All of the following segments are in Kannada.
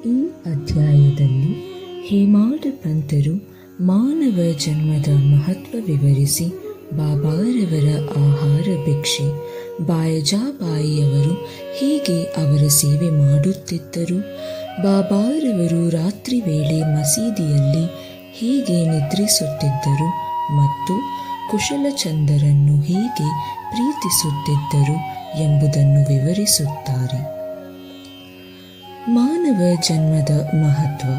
ಈ ಅಧ್ಯಾಯದಲ್ಲಿ ಹೇಮಾಡ ಪಂತರು ಮಾನವ ಜನ್ಮದ ಮಹತ್ವ ವಿವರಿಸಿ ಬಾಬಾರವರ ಆಹಾರ ಭಿಕ್ಷೆ ಬಾಯಜಾಬಾಯಿಯವರು ಹೇಗೆ ಅವರ ಸೇವೆ ಮಾಡುತ್ತಿದ್ದರು, ಬಾಬಾರವರು ರಾತ್ರಿ ವೇಳೆ ಮಸೀದಿಯಲ್ಲಿ ಹೇಗೆ ನಿದ್ರಿಸುತ್ತಿದ್ದರು ಮತ್ತು ಕುಶಲಚಂದರನ್ನು ಹೇಗೆ ಪ್ರೀತಿಸುತ್ತಿದ್ದರು ಎಂಬುದನ್ನು ವಿವರಿಸುತ್ತಾರೆ. ಮಾನವ ಜನ್ಮದ ಮಹತ್ವ.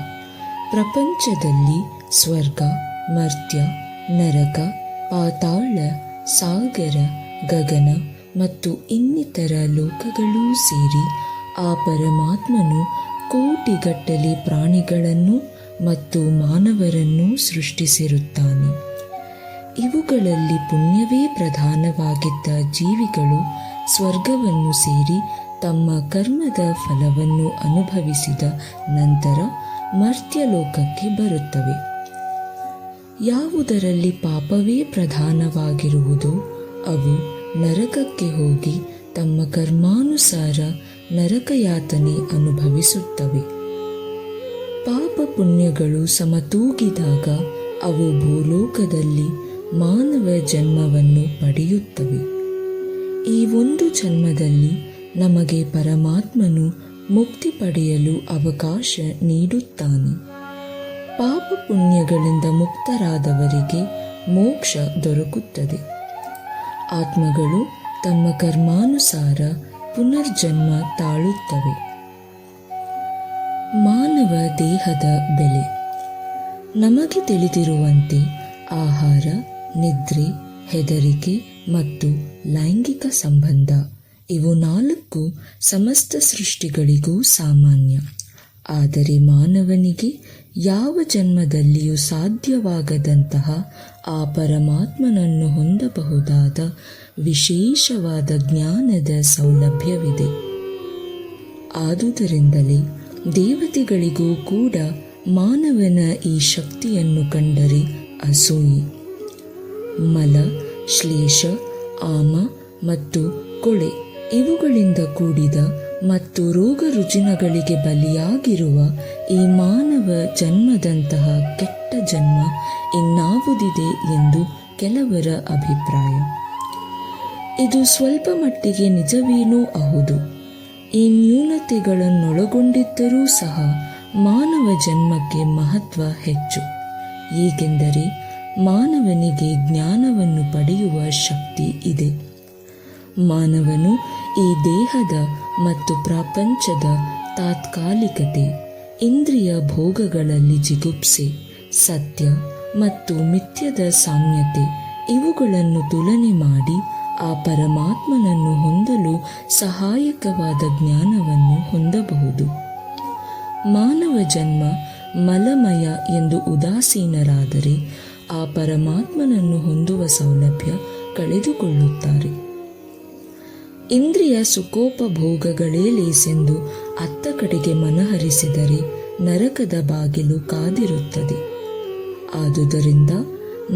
ಪ್ರಪಂಚದಲ್ಲಿ ಸ್ವರ್ಗ, ಮರ್ತ್ಯ, ನರಕ, ಪಾತಾಳ, ಸಾಗರ, ಗಗನ ಮತ್ತು ಇನ್ನಿತರ ಲೋಕಗಳೂ ಸೇರಿ ಆ ಪರಮಾತ್ಮನು ಕೋಟಿಗಟ್ಟಲೆ ಪ್ರಾಣಿಗಳನ್ನು ಮತ್ತು ಮಾನವರನ್ನು ಸೃಷ್ಟಿಸಿರುತ್ತಾನೆ. ಇವುಗಳಲ್ಲಿ ಪುಣ್ಯವೇ ಪ್ರಧಾನವಾಗಿದ್ದ ಜೀವಿಗಳು ಸ್ವರ್ಗವನ್ನು ಸೇರಿ ತಮ್ಮ ಕರ್ಮದ ಫಲವನ್ನು ಅನುಭವಿಸಿದ ನಂತರ ಮರ್ತ್ಯಲೋಕಕ್ಕೆ ಬರುತ್ತವೆ. ಯಾವುದರಲ್ಲಿ ಪಾಪವೇ ಪ್ರಧಾನವಾಗಿರುವುದೋ ಅವು ನರಕಕ್ಕೆ ಹೋಗಿ ತಮ್ಮ ಕರ್ಮಾನುಸಾರ ನರಕಯಾತನೆ ಅನುಭವಿಸುತ್ತವೆ. ಪಾಪ ಪುಣ್ಯಗಳು ಸಮತೂಗಿದಾಗ ಅವು ಭೂಲೋಕದಲ್ಲಿ ಮಾನವ ಜನ್ಮವನ್ನು ಪಡೆಯುತ್ತವೆ. ಈ ಒಂದು ಜನ್ಮದಲ್ಲಿ ನಮಗೆ ಪರಮಾತ್ಮನು ಮುಕ್ತಿ ಪಡೆಯಲು ಅವಕಾಶ ನೀಡುತ್ತಾನೆ. ಪಾಪ ಪುಣ್ಯಗಳಿಂದ ಮುಕ್ತರಾದವರಿಗೆ ಮೋಕ್ಷ ದೊರಕುತ್ತದೆ. ಆತ್ಮಗಳು ತಮ್ಮ ಕರ್ಮಾನುಸಾರ ಪುನರ್ಜನ್ಮ ತಾಳುತ್ತವೆ. ಮಾನವ ದೇಹದ ಬೆಲೆ. ನಮಗೆ ತಿಳಿದಿರುವಂತೆ ಆಹಾರ, ನಿದ್ರೆ, ಹೆದರಿಕೆ ಮತ್ತು ಲೈಂಗಿಕ ಸಂಬಂಧ ಇವು 4 ಸಮಸ್ತ ಸೃಷ್ಟಿಗಳಿಗೂ ಸಾಮಾನ್ಯ. ಆದರೆ ಮಾನವನಿಗೆ ಯಾವ ಜನ್ಮದಲ್ಲಿಯೂ ಸಾಧ್ಯವಾಗದಂತಹ ಆ ಪರಮಾತ್ಮನನ್ನು ಹೊಂದಬಹುದಾದ ವಿಶೇಷವಾದ ಜ್ಞಾನದ ಸೌಲಭ್ಯವಿದೆ. ಆದುದರಿಂದಲೇ ದೇವತೆಗಳಿಗೂ ಕೂಡ ಮಾನವನ ಈ ಶಕ್ತಿಯನ್ನು ಕಂಡರೆ ಅಸೂಯೆ. ಮಲ, ಶ್ಲೇಷ, ಆಮ ಮತ್ತು ಕೊಳೆ ಇವುಗಳಿಂದ ಕೂಡಿದ ಮತ್ತು ರೋಗ ರುಜಿನಗಳಿಗೆ ಬಲಿಯಾಗಿರುವ ಈ ಮಾನವ ಜನ್ಮದಂತಹ ಕೆಟ್ಟ ಜನ್ಮ ಇನ್ನಾವುದಿದೆ ಎಂದು ಕೆಲವರ ಅಭಿಪ್ರಾಯ. ಇದು ಸ್ವಲ್ಪ ಮಟ್ಟಿಗೆ ನಿಜವೇನೂ ಹೌದು. ಈ ನ್ಯೂನತೆಗಳನ್ನೊಳಗೊಂಡಿದ್ದರೂ ಸಹ ಮಾನವ ಜನ್ಮಕ್ಕೆ ಮಹತ್ವ ಹೆಚ್ಚು. ಏಕೆಂದರೆ ಮಾನವನಿಗೆ ಜ್ಞಾನವನ್ನು ಪಡೆಯುವ ಶಕ್ತಿ ಇದೆ. ಮಾನವನು ಈ ದೇಹದ ಮತ್ತು ಪ್ರಪಂಚದ ತಾತ್ಕಾಲಿಕತೆ, ಇಂದ್ರಿಯ ಭೋಗಗಳಲ್ಲಿ ಜಿಗುಪ್ಸೆ, ಸತ್ಯ ಮತ್ತು ಮಿಥ್ಯದ ಸಾಮ್ಯತೆ ಇವುಗಳನ್ನು ತುಲನೆ ಮಾಡಿ ಆ ಪರಮಾತ್ಮನನ್ನು ಹೊಂದಲು ಸಹಾಯಕವಾದ ಜ್ಞಾನವನ್ನು ಹೊಂದಬಹುದು. ಮಾನವ ಜನ್ಮ ಮಲಮಯ ಎಂದು ಉದಾಸೀನರಾದರೆ ಆ ಪರಮಾತ್ಮನನ್ನು ಹೊಂದುವ ಸೌಲಭ್ಯ ಕಳೆದುಕೊಳ್ಳುತ್ತಾರೆ. ಇಂದ್ರಿಯ ಸುಖೋಪಭೋಗಗಳೇ ಲೇಸೆಂದು ಅತ್ತ ಕಡೆಗೆ ಮನಹರಿಸಿದರೆ ನರಕದ ಬಾಗಿಲು ಕಾದಿರುತ್ತದೆ. ಆದುದರಿಂದ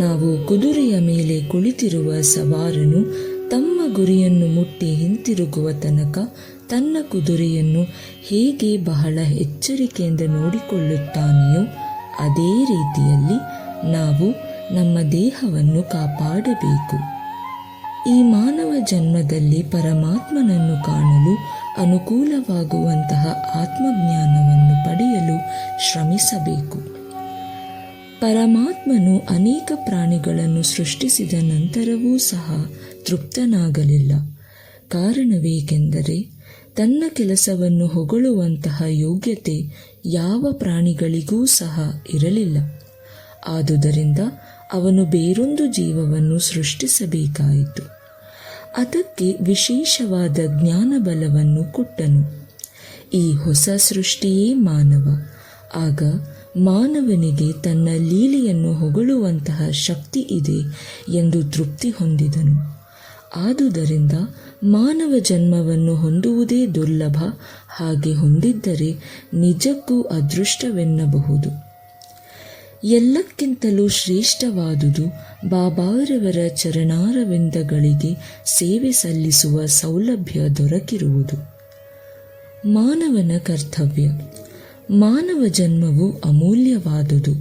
ನಾವು ಕುದುರೆಯ ಮೇಲೆ ಕುಳಿತಿರುವ ಸವಾರನು ತಮ್ಮ ಗುರಿಯನ್ನು ಮುಟ್ಟಿ ಹಿಂತಿರುಗುವ ತನಕ ತನ್ನ ಕುದುರೆಯನ್ನು ಹೇಗೆ ಬಹಳ ಎಚ್ಚರಿಕೆಯಿಂದ ನೋಡಿಕೊಳ್ಳುತ್ತಾನೆಯೋ ಅದೇ ರೀತಿಯಲ್ಲಿ ನಾವು ನಮ್ಮ ದೇಹವನ್ನು ಕಾಪಾಡಬೇಕು. ಈ ಮಾನವ ಜನ್ಮದಲ್ಲಿ ಪರಮಾತ್ಮನನ್ನು ಕಾಣಲು ಅನುಕೂಲವಾಗುವಂತಹ ಆತ್ಮಜ್ಞಾನವನ್ನು ಪಡೆಯಲು ಶ್ರಮಿಸಬೇಕು. ಪರಮಾತ್ಮನು ಅನೇಕ ಪ್ರಾಣಿಗಳನ್ನು ಸೃಷ್ಟಿಸಿದ ನಂತರವೂ ಸಹ ತೃಪ್ತನಾಗಲಿಲ್ಲ. ಕಾರಣವೇಕೆಂದರೆ ತನ್ನ ಕೆಲಸವನ್ನು ಹೊಗಳುವಂತಹ ಯೋಗ್ಯತೆ ಯಾವ ಪ್ರಾಣಿಗಳಿಗೂ ಸಹ ಇರಲಿಲ್ಲ. ಆದುದರಿಂದ ಅವನು ಬೇರೊಂದು ಜೀವವನ್ನು ಸೃಷ್ಟಿಸಬೇಕಾಯಿತು. ಅದಕ್ಕೆ ವಿಶೇಷವಾದ ಜ್ಞಾನಬಲವನ್ನು ಕೊಟ್ಟನು. ಈ ಹೊಸ ಸೃಷ್ಟಿಯೇ ಮಾನವ. ಆಗ ಮಾನವನಿಗೆ ತನ್ನ ಲೀಲೆಯನ್ನು ಹೊಗಳುವಂತಹ ಶಕ್ತಿ ಇದೆ ಎಂದು ತೃಪ್ತಿ ಹೊಂದಿದನು. ಆದುದರಿಂದ ಮಾನವ ಜನ್ಮವನ್ನು ಹೊಂದುವುದೇ ದುರ್ಲಭ. ಹಾಗೆ ಹೊಂದಿದ್ದರೆ ನಿಜಕ್ಕೂ ಅದೃಷ್ಟವೆನ್ನಬಹುದು. ಎಲ್ಲಕ್ಕಿಂತಲೂ ಶ್ರೇಷ್ಠವಾದುದು ಬಾಬಾರವರ ಚರಣಾರವಿಂದಗಳಿಗೆ ಸೇವೆ ಸಲ್ಲಿಸುವ ಸೌಲಭ್ಯ ದೊರಕಿರುವುದು. ಮಾನವನ ಕರ್ತವ್ಯ. ಮಾನವ ಜನ್ಮವು ಅಮೂಲ್ಯವಾದುದು.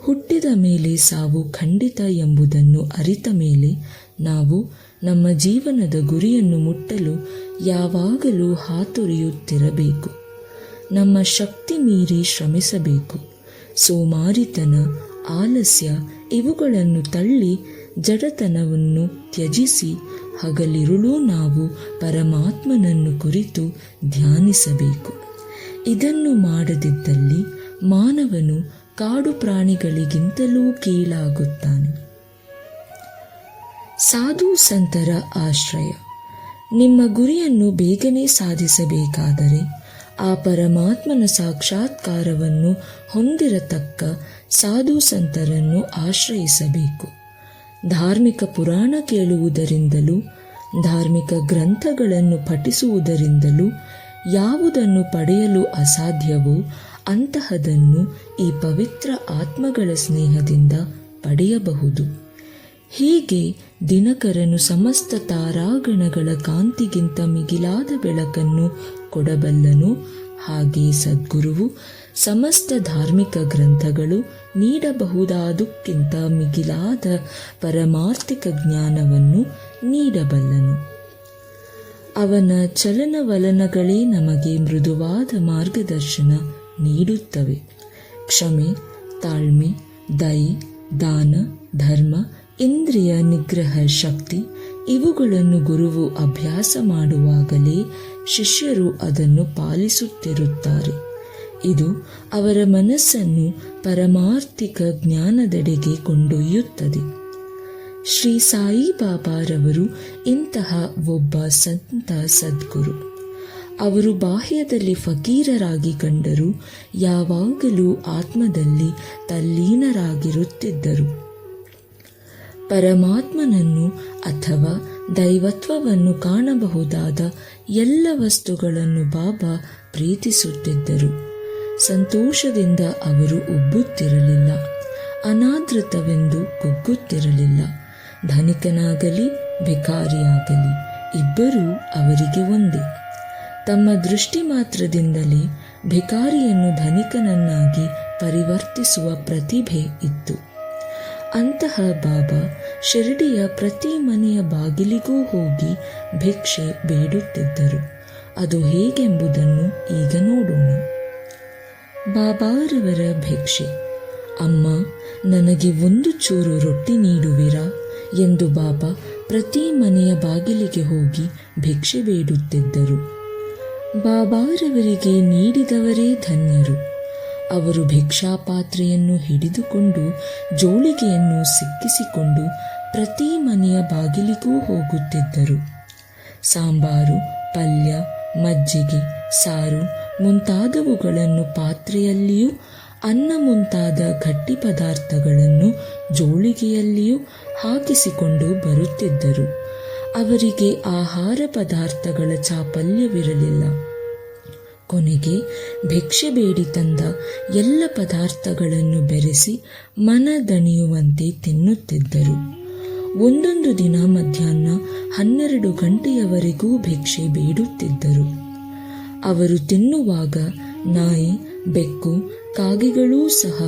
ಹುಟ್ಟಿದ ಮೇಲೆ ಸಾವು ಖಂಡಿತ ಎಂಬುದನ್ನು ಅರಿತ ಮೇಲೆ ನಾವು ನಮ್ಮ ಜೀವನದ ಗುರಿಯನ್ನು ಮುಟ್ಟಲು ಯಾವಾಗಲೂ ಹಾತೊರೆಯುತ್ತಿರಬೇಕು. ನಮ್ಮ ಶಕ್ತಿ ಮೀರಿ ಶ್ರಮಿಸಬೇಕು. ಸೋಮಾರಿತನ, ಆಲಸ್ಯ ಇವುಗಳನ್ನು ತಳ್ಳಿ ಜಡತನವನ್ನು ತ್ಯಜಿಸಿ ಹಗಲಿರುಳು ನಾವು ಪರಮಾತ್ಮನನ್ನು ಕುರಿತು ಧ್ಯಾನಿಸಬೇಕು. ಇದನ್ನು ಮಾಡದಿದ್ದಲ್ಲಿ ಮಾನವನು ಕಾಡು ಪ್ರಾಣಿಗಳಿಗಿಂತಲೂ ಕೀಳಾಗುತ್ತಾನೆ. ಸಾಧು ಸಂತರ ಆಶ್ರಯ. ನಿಮ್ಮ ಗುರಿಯನ್ನು ಬೇಗನೆ ಸಾಧಿಸಬೇಕಾದರೆ ಆ ಪರಮಾತ್ಮನ ಸಾಕ್ಷಾತ್ಕಾರವನ್ನು ಹೊಂದಿರತಕ್ಕ ಸಾಧು ಸಂತರನ್ನು ಆಶ್ರಯಿಸಬೇಕು. ಧಾರ್ಮಿಕ ಪುರಾಣ ಕೇಳುವುದರಿಂದಲೂ ಧಾರ್ಮಿಕ ಗ್ರಂಥಗಳನ್ನು ಪಠಿಸುವುದರಿಂದಲೂ ಯಾವುದನ್ನು ಪಡೆಯಲು ಅಸಾಧ್ಯವೋ ಅಂತಹದನ್ನು ಈ ಪವಿತ್ರ ಆತ್ಮಗಳ ಸ್ನೇಹದಿಂದ ಪಡೆಯಬಹುದು. ಹೀಗೆ ದಿನಕರನು ಸಮಸ್ತ ತಾರಾಗಣಗಳ ಕಾಂತಿಗಿಂತ ಮಿಗಿಲಾದ ಬೆಳಕನ್ನು ಕೊಡಬಲ್ಲನು. ಹಾಗೆ ಸದ್ಗುರುವು ಸಮಸ್ತ ಧಾರ್ಮಿಕ ಗ್ರಂಥಗಳು ನೀಡಬಹುದಾದಕ್ಕಿಂತ ಮಿಗಿಲಾದ ಪರಮಾರ್ಥಿಕ ಜ್ಞಾನವನ್ನು ನೀಡಬಲ್ಲನು. ಅವನ ಚಲನವಲನಗಳೇ ನಮಗೆ ಮೃದುವಾದ ಮಾರ್ಗದರ್ಶನ ನೀಡುತ್ತವೆ. ಕ್ಷಮೆ, ತಾಳ್ಮೆ, ದಯೆ, ದಾನ, ಧರ್ಮ, ಇಂದ್ರಿಯ ನಿಗ್ರಹ ಶಕ್ತಿ ಇವುಗಳನ್ನು ಗುರುವು ಅಭ್ಯಾಸ ಮಾಡುವಾಗಲೇ ಶಿಷ್ಯರು ಅದನ್ನು ಪಾಲಿಸುತ್ತಿರುತ್ತಾರೆ. ಇದು ಅವರ ಮನಸ್ಸನ್ನು ಪರಮಾರ್ಥಿಕ ಜ್ಞಾನದೆಡೆಗೆ ಕೊಂಡೊಯ್ಯುತ್ತದೆ. ಶ್ರೀ ಸಾಯಿಬಾಬಾರವರು ಇಂತಹ ಒಬ್ಬ ಸಂತ ಸದ್ಗುರು. ಅವರು ಬಾಹ್ಯದಲ್ಲಿ ಫಕೀರರಾಗಿ ಕಂಡರೂ ಯಾವಾಗಲೂ ಆತ್ಮದಲ್ಲಿ ತಲ್ಲೀನರಾಗಿರುತ್ತಿದ್ದರು. ಪರಮಾತ್ಮನನ್ನು ಅಥವಾ ದೈವತ್ವವನ್ನು ಕಾಣಬಹುದಾದ ಎಲ್ಲ ವಸ್ತುಗಳನ್ನು ಬಾಬಾ ಪ್ರೀತಿಸುತ್ತಿದ್ದರು. ಸಂತೋಷದಿಂದ ಅವರು ಉಬ್ಬುತ್ತಿರಲಿಲ್ಲ, ಅನಾದೃತವೆಂದು ಕುಗ್ಗುತ್ತಿರಲಿಲ್ಲ. ಧನಿಕನಾಗಲಿ ಭಿಕಾರಿಯಾಗಲಿ ಇಬ್ಬರೂ ಅವರಿಗೆ ಒಂದೇ. ತಮ್ಮ ದೃಷ್ಟಿ ಮಾತ್ರದಿಂದಲೇ ಭಿಕಾರಿಯನ್ನು ಧನಿಕನನ್ನಾಗಿ ಪರಿವರ್ತಿಸುವ ಪ್ರತಿಭೆ ಇತ್ತು. ಅಂತಹ ಬಾಬಾ ಶಿರಡಿಯ ಪ್ರತಿ ಮನೆಯ ಬಾಗಿಲಿಗೂ ಹೋಗಿ ಭಿಕ್ಷೆ ಬೇಡುತ್ತಿದ್ದರು. ಅದು ಹೇಗೆಂಬುದನ್ನು ಈಗ ನೋಡೋಣ. ಬಾಬಾರವರ ಭಿಕ್ಷೆ. ಅಮ್ಮ, ನನಗೆ ಒಂದು ಚೂರು ರೊಟ್ಟಿ ನೀಡುವಿರಾ ಎಂದು ಬಾಬಾ ಪ್ರತಿ ಮನೆಯ ಬಾಗಿಲಿಗೆ ಹೋಗಿ ಭಿಕ್ಷೆ ಬೇಡುತ್ತಿದ್ದರು. ಬಾಬಾರವರಿಗೆ ನೀಡಿದವರೇ ಧನ್ಯರು. ಅವರು ಭಿಕ್ಷಾಪಾತ್ರೆಯನ್ನು ಹಿಡಿದುಕೊಂಡು ಜೋಳಿಗೆಯನ್ನು ಸಿಕ್ಕಿಸಿಕೊಂಡು ಪ್ರತಿ ಮನೆಯ ಬಾಗಿಲಿಗೂ ಹೋಗುತ್ತಿದ್ದರು. ಸಾಂಬಾರು, ಪಲ್ಯ, ಮಜ್ಜಿಗೆ, ಸಾರು ಮುಂತಾದವುಗಳನ್ನು ಪಾತ್ರೆಯಲ್ಲಿಯೂ ಅನ್ನ ಮುಂತಾದ ಗಟ್ಟಿ ಪದಾರ್ಥಗಳನ್ನು ಜೋಳಿಗೆಯಲ್ಲಿಯೂ ಹಾಕಿಸಿಕೊಂಡು ಬರುತ್ತಿದ್ದರು. ಅವರಿಗೆ ಆಹಾರ ಪದಾರ್ಥಗಳ ಚಾಪಲ್ಯವಿರಲಿಲ್ಲ. ಕೊನೆಗೆ ಭಿಕ್ಷೆ ಬೇಡಿ ತಂದ ಎಲ್ಲ ಪದಾರ್ಥಗಳನ್ನು ಬೆರೆಸಿ ಮನದಣಿಯುವಂತೆ ತಿನ್ನುತ್ತಿದ್ದರು. ಒಂದೊಂದು ದಿನ ಮಧ್ಯಾಹ್ನ 12 ಗಂಟೆಯವರೆಗೂ ಭಿಕ್ಷೆ ಬೇಡುತ್ತಿದ್ದರು. ಅವರು ತಿನ್ನುವಾಗ ನಾಯಿ, ಬೆಕ್ಕು, ಕಾಗೆಗಳೂ ಸಹ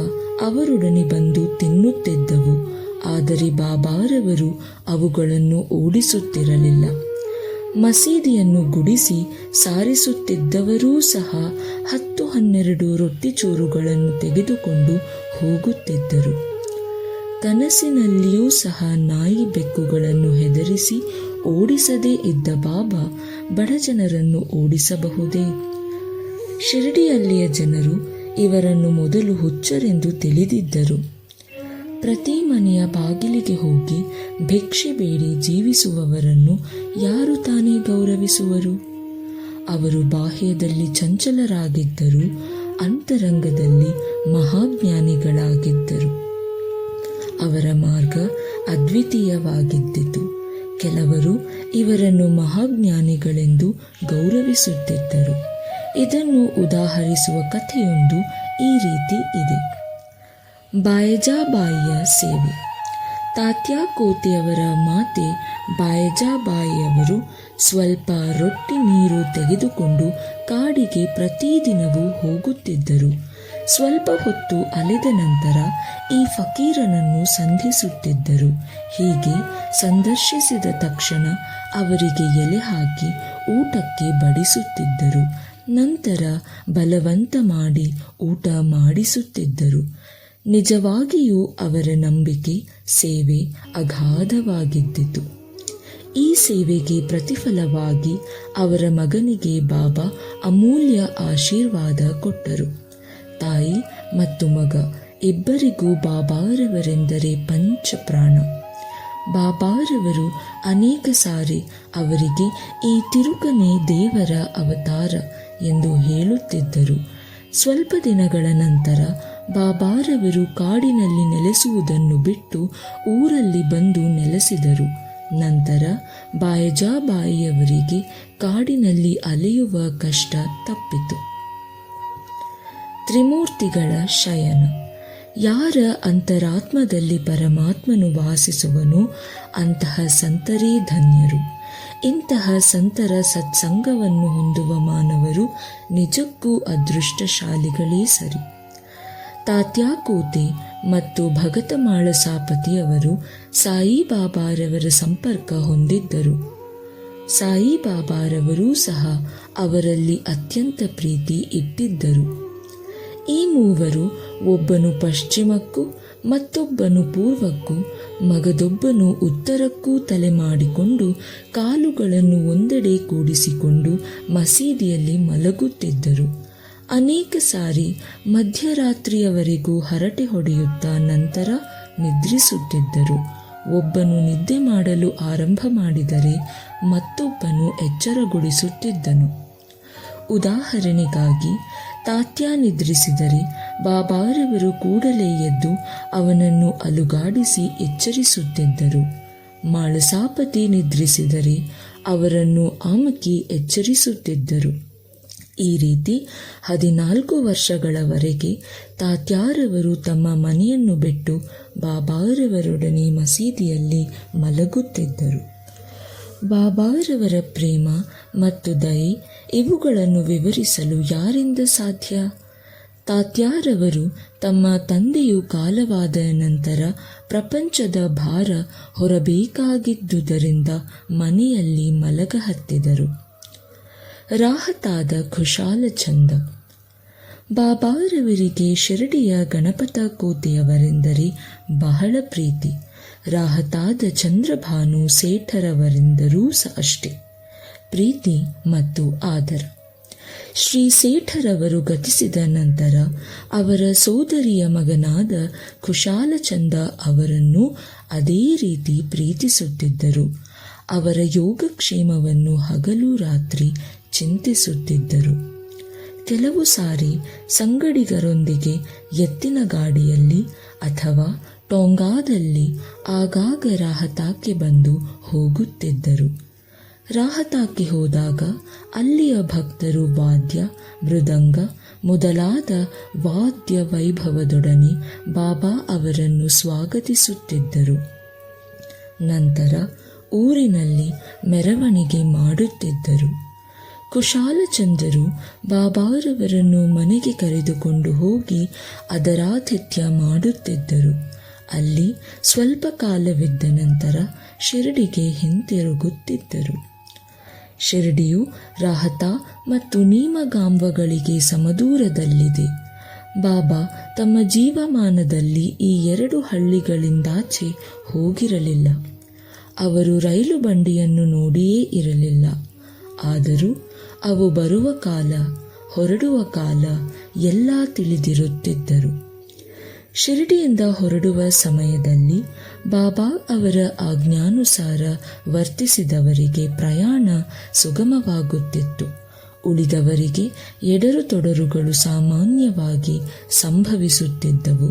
ಅವರೊಡನೆ ಬಂದು ತಿನ್ನುತ್ತಿದ್ದವು. ಆದರೆ ಬಾಬಾರವರು ಅವುಗಳನ್ನು ಓಡಿಸುತ್ತಿರಲಿಲ್ಲ. ಮಸೀದಿಯನ್ನು ಗುಡಿಸಿ ಸಾರಿಸುತ್ತಿದ್ದವರೂ ಸಹ 10-12 ರೊಟ್ಟಿ ಚೂರುಗಳನ್ನು ತೆಗೆದುಕೊಂಡು ಹೋಗುತ್ತಿದ್ದರು. ಕನಸಿನಲ್ಲಿಯೂ ಸಹ ನಾಯಿ ಬೆಕ್ಕುಗಳನ್ನು ಹೆದರಿಸಿ ಓಡಿಸದೇ ಇದ್ದ ಬಾಬಾ ಬಡಜನರನ್ನು ಓಡಿಸಬಹುದೇ? ಶಿರಡಿಯಲ್ಲಿಯ ಜನರು ಇವರನ್ನು ಮೊದಲು ಹುಚ್ಚರೆಂದು ತಿಳಿದಿದ್ದರು. ಪ್ರತಿ ಮನೆಯ ಬಾಗಿಲಿಗೆ ಹೋಗಿ ಭಿಕ್ಷೆ ಬೇಡಿ ಜೀವಿಸುವವರನ್ನು ಯಾರು ತಾನೇ ಗೌರವಿಸುವರು? ಅವರು ಬಾಹ್ಯದಲ್ಲಿ ಚಂಚಲರಾಗಿದ್ದರೂ ಅಂತರಂಗದಲ್ಲಿ ಮಹಾಜ್ಞಾನಿಗಳಾಗಿದ್ದರು. ಅವರ ಮಾರ್ಗ ಅದ್ವಿತೀಯವಾಗಿದ್ದಿತು. ಕೆಲವರು ಇವರನ್ನು ಮಹಾಜ್ಞಾನಿಗಳೆಂದು ಗೌರವಿಸುತ್ತಿದ್ದರು. ಇದನ್ನು ಉದಾಹರಿಸುವ ಕಥೆಯೊಂದು ಈ ರೀತಿ ಇದೆ. ಬಾಯಜಾಬಾಯಿಯ ಸೇವೆ. ತಾತ್ಯಾ ಕೋತಿಯವರ ಮಾತೆ ಬಾಯಜಾಬಾಯಿಯವರು ಸ್ವಲ್ಪ ರೊಟ್ಟಿ ನೀರು ತೆಗೆದುಕೊಂಡು ಕಾಡಿಗೆ ಪ್ರತಿದಿನವೂ ಹೋಗುತ್ತಿದ್ದರು. ಸ್ವಲ್ಪ ಹೊತ್ತು ಅಲೆದ ನಂತರ ಈ ಫಕೀರನನ್ನು ಸಂಧಿಸುತ್ತಿದ್ದರು. ಹೀಗೆ ಸಂದರ್ಶಿಸಿದ ತಕ್ಷಣ ಅವರಿಗೆ ಎಲೆ ಹಾಕಿ ಊಟಕ್ಕೆ ಬಡಿಸುತ್ತಿದ್ದರು. ನಂತರ ಬಲವಂತ ಮಾಡಿ ಊಟ ಮಾಡಿಸುತ್ತಿದ್ದರು. ನಿಜವಾಗಿಯೂ ಅವರ ನಂಬಿಕೆ, ಸೇವೆ ಅಗಾಧವಾಗಿದ್ದಿತು. ಈ ಸೇವೆಗೆ ಪ್ರತಿಫಲವಾಗಿ ಅವರ ಮಗನಿಗೆ ಬಾಬಾ ಅಮೂಲ್ಯ ಆಶೀರ್ವಾದ ಕೊಟ್ಟರು. ತಾಯಿ ಮತ್ತು ಮಗ ಇಬ್ಬರಿಗೂ ಬಾಬಾರವರೆಂದರೆ ಪಂಚಪ್ರಾಣ. ಬಾಬಾರವರು ಅನೇಕ ಸಾರಿ ಅವರಿಗೆ ಈ ತಿರುಕನೇ ದೇವರ ಅವತಾರ ಎಂದು ಹೇಳುತ್ತಿದ್ದರು. ಸ್ವಲ್ಪ ದಿನಗಳ ನಂತರ ಬಾಬಾರವರು ಕಾಡಿನಲ್ಲಿ ನೆಲೆಸುವುದನ್ನು ಬಿಟ್ಟು ಊರಲ್ಲಿ ಬಂದು ನೆಲೆಸಿದರು. ನಂತರ ಬಾಯಜಾಬಾಯಿಯವರಿಗೆ ಕಾಡಿನಲ್ಲಿ ಅಲೆಯುವ ಕಷ್ಟ ತಪ್ಪಿತು. ತ್ರಿಮೂರ್ತಿಗಳ ಶಯನ. ಯಾರ ಅಂತರಾತ್ಮದಲ್ಲಿ ಪರಮಾತ್ಮನು ವಾಸಿಸುವನೋ ಅಂತಹ ಸಂತರೇ ಧನ್ಯರು. ಇಂತಹ ಸಂತರ ಸತ್ಸಂಗವನ್ನು ಹೊಂದುವ ಮಾನವರು ನಿಜಕ್ಕೂ ಅದೃಷ್ಟಶಾಲಿಗಳೇ ಸರಿ. ತಾತ್ಯಾಕೋತೆ ಮತ್ತು ಭಗತಮಾಳ ಸಾಪತಿಯವರು ಸಾಯಿಬಾಬಾರವರ ಸಂಪರ್ಕ ಹೊಂದಿದ್ದರು. ಸಾಯಿಬಾಬಾರವರೂ ಸಹ ಅವರಲ್ಲಿ ಅತ್ಯಂತ ಪ್ರೀತಿ ಇಟ್ಟಿದ್ದರು. ಈ ಮೂವರು ಒಬ್ಬನು ಪಶ್ಚಿಮಕ್ಕೂ ಮತ್ತೊಬ್ಬನು ಪೂರ್ವಕ್ಕೂ ಮಗದೊಬ್ಬನು ಉತ್ತರಕ್ಕೂ ತಲೆ ಮಾಡಿಕೊಂಡು ಕಾಲುಗಳನ್ನು ಒಂದೆಡೆ ಕೂಡಿಸಿಕೊಂಡು ಮಸೀದಿಯಲ್ಲಿ ಮಲಗುತ್ತಿದ್ದರು. ಅನೇಕ ಸಾರಿ ಮಧ್ಯರಾತ್ರಿಯವರೆಗೂ ಹರಟೆ ಹೊಡೆಯುತ್ತಾ ನಂತರ ನಿದ್ರಿಸುತ್ತಿದ್ದರು. ಒಬ್ಬನು ನಿದ್ದೆ ಮಾಡಲು ಆರಂಭ ಮಾಡಿದರೆ ಮತ್ತೊಬ್ಬನು ಎಚ್ಚರಗೊಳಿಸುತ್ತಿದ್ದನು. ಉದಾಹರಣೆಗಾಗಿ ತಾತ್ಯ ನಿದ್ರಿಸಿದರೆ ಬಾಬಾರವರು ಕೂಡಲೇ ಎದ್ದು ಅವನನ್ನು ಅಲುಗಾಡಿಸಿ ಎಚ್ಚರಿಸುತ್ತಿದ್ದರು. ಮಾಳಸಾಪತಿ ನಿದ್ರಿಸಿದರೆ ಅವರನ್ನು ಆಮುಕಿ ಎಚ್ಚರಿಸುತ್ತಿದ್ದರು. ಈ ರೀತಿ 14 ವರ್ಷಗಳವರೆಗೆ ತಾತ್ಯಾರವರು ತಮ್ಮ ಮನೆಯನ್ನು ಬಿಟ್ಟು ಬಾಬಾರವರೊಡನೆ ಮಸೀದಿಯಲ್ಲಿ ಮಲಗುತ್ತಿದ್ದರು. ಬಾಬಾರವರ ಪ್ರೇಮ ಮತ್ತು ದಯೆ ಇವುಗಳನ್ನು ವಿವರಿಸಲು ಯಾರಿಂದ ಸಾಧ್ಯ? ತಾತ್ಯಾರವರು ತಮ್ಮ ತಂದೆಯು ಕಾಲವಾದ ನಂತರ ಪ್ರಪಂಚದ ಭಾರ ಹೊರಬೇಕಾಗಿದ್ದುದರಿಂದ ಮನೆಯಲ್ಲಿ ಮಲಗಹತ್ತಿದರು. ರಾಹತಾದ ಖುಷಾಲ ಚಂದ. ಬಾಬಾರವರಿಗೆ ಶಿರಡಿಯ ಗಣಪತ ಕೋತೆಯವರೆಂದರೆ ಬಹಳ ಪ್ರೀತಿ. ರಾಹತಾದ ಚಂದ್ರಭಾನು ಸೇಠರವರೆಂದರೂ ಅಷ್ಟೇ ಪ್ರೀತಿ ಮತ್ತು ಆದರ. ಶ್ರೀ ಸೇಠರವರು ಗತಿಸಿದ ನಂತರ ಅವರ ಸೋದರಿಯ ಮಗನಾದ ಖುಷಾಲಚಂದ ಅವರನ್ನು ಅದೇ ರೀತಿ ಪ್ರೀತಿಸುತ್ತಿದ್ದರು. ಅವರ ಯೋಗಕ್ಷೇಮವನ್ನು ಹಗಲು ರಾತ್ರಿ ಚಿಂತಿಸುತ್ತಿದ್ದರು. ಕೆಲವು ಸಾರಿ ಸಂಗಡಿಗರೊಂದಿಗೆ ಎತ್ತಿನ ಗಾಡಿಯಲ್ಲಿ ಅಥವಾ ಟೊಂಗಾದಲ್ಲಿ ಆಗಾಗ ರಾಹತಾಕ್ಕೆ ಬಂದು ಹೋಗುತ್ತಿದ್ದರು. ರಾಹತಾಕ್ಕೆ ಹೋದಾಗ ಅಲ್ಲಿಯ ಭಕ್ತರು ವಾದ್ಯ, ಮೃದಂಗ ಮೊದಲಾದ ವಾದ್ಯ ವೈಭವದೊಡನೆ ಬಾಬಾ ಅವರನ್ನು ಸ್ವಾಗತಿಸುತ್ತಿದ್ದರು. ನಂತರ ಊರಿನಲ್ಲಿ ಮೆರವಣಿಗೆ ಮಾಡುತ್ತಿದ್ದರು. ಕುಶಾಲಚಂದರು ಬಾಬಾರವರನ್ನು ಮನೆಗೆ ಕರೆದುಕೊಂಡು ಹೋಗಿ ಅದರಾತಿಥ್ಯ ಮಾಡುತ್ತಿದ್ದರು. ಅಲ್ಲಿ ಸ್ವಲ್ಪ ಕಾಲವಿದ್ದ ನಂತರ ಶಿರಡಿಗೆ ಹಿಂತಿರುಗುತ್ತಿದ್ದರು. ಶಿರಡಿಯು ರಾಹತಾ ಮತ್ತು ನೀಮಗಾಂವಗಳಿಗೆ ಸಮದೂರದಲ್ಲಿದೆ. ಬಾಬಾ ತಮ್ಮ ಜೀವಮಾನದಲ್ಲಿ ಈ 2 ಹಳ್ಳಿಗಳಿಂದಾಚೆ ಹೋಗಿರಲಿಲ್ಲ. ಅವರು ರೈಲು ಬಂಡಿಯನ್ನು ನೋಡಿಯೇ ಇರಲಿಲ್ಲ. ಆದರೂ ಅವು ಬರುವ ಕಾಲ, ಹೊರಡುವ ಕಾಲ ಎಲ್ಲ ತಿಳಿದಿರುತ್ತಿದ್ದರು. ಶಿರಡಿಯಿಂದ ಹೊರಡುವ ಸಮಯದಲ್ಲಿ ಬಾಬಾ ಅವರ ಆಜ್ಞಾನುಸಾರ ವರ್ತಿಸಿದವರಿಗೆ ಪ್ರಯಾಣ ಸುಗಮವಾಗುತ್ತಿತ್ತು. ಉಳಿದವರಿಗೆ ಎಡರು ತೊಡರುಗಳು ಸಾಮಾನ್ಯವಾಗಿ ಸಂಭವಿಸುತ್ತಿದ್ದವು.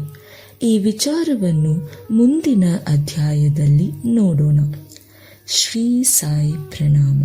ಈ ವಿಚಾರವನ್ನು ಮುಂದಿನ ಅಧ್ಯಾಯದಲ್ಲಿ ನೋಡೋಣ. ಶ್ರೀ ಸಾಯಿ ಪ್ರಣಾಮ.